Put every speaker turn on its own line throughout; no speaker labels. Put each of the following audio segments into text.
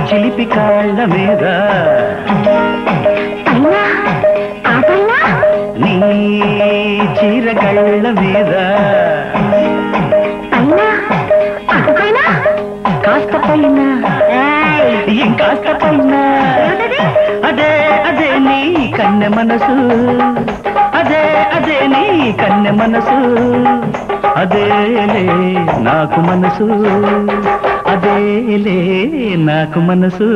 చిలిపి కాళ్ళ మీద నీ చీరగళ్ళ మీద కాస్త పైన ఇంకాస్త పైన అదే అదే నీ కన్నె మనసు అదే అదే నీ కన్నె మనసు అదేలే నాకు మనసు అదేలే నాకు మనసు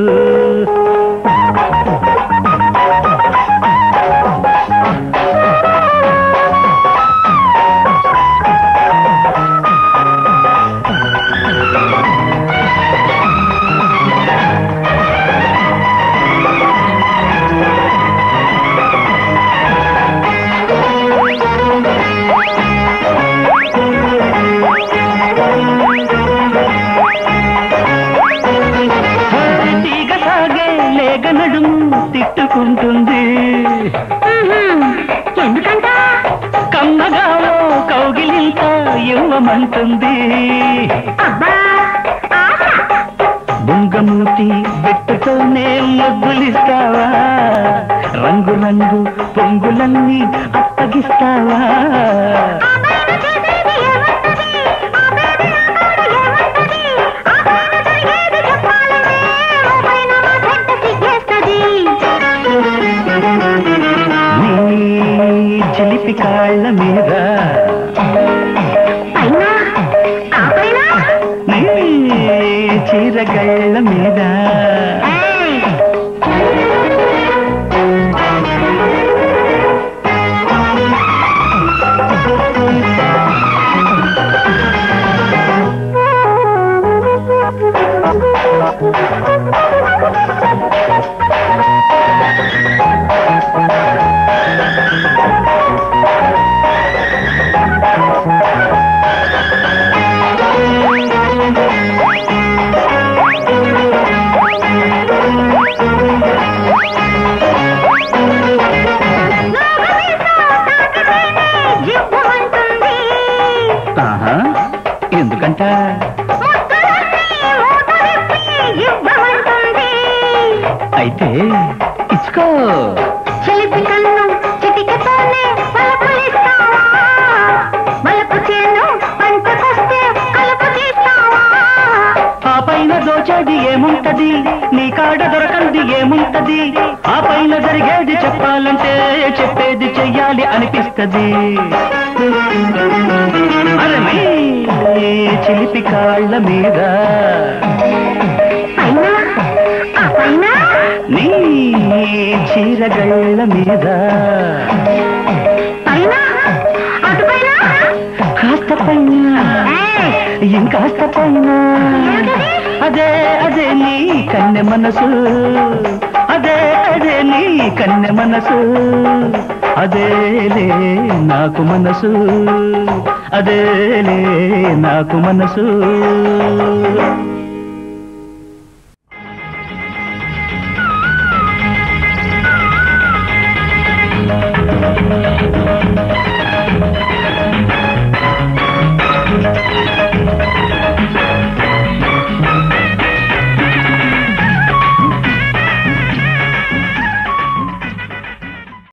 తిట్టుకుంటుంది
ఎందుకంట
కమ్మగాలో కౌగిలింత ఇవ్వమంటుంది బుంగమూతి బిట్టుతోనే ముద్దులిస్తావా రంగు రంగు పొంగులన్నీ అప్పగిస్తావా చిలిపి కాళ్ళ మీద నీ చీరగళ్ళ మీద ఎందుకంట అయితే ఇచ్చుకో
చిలిపి కన్ను చిటికతోనే పలుకులిస్తావా మలుపు చేను పంటకొస్తే కలుపు తీస్తావా
ఆ పైన దోచేది ఏముంటది నీ కాడ దొరకంది ఏముంటది ఆ పైన జరిగేది చెప్పాలంటే చెప్పేది చెయ్యాలి అనిపిస్తది అరే చిలిపి కాళ్ళ మీద నీ చీరగళ్ళ మీద కాస్త పైన ఇంకాస్త పైన అదే అదే నీ కన్నె మనసు అదే అదే నీ కన్నె మనసు అదేలే నాకు మనసు అదేలే నాకు మనసు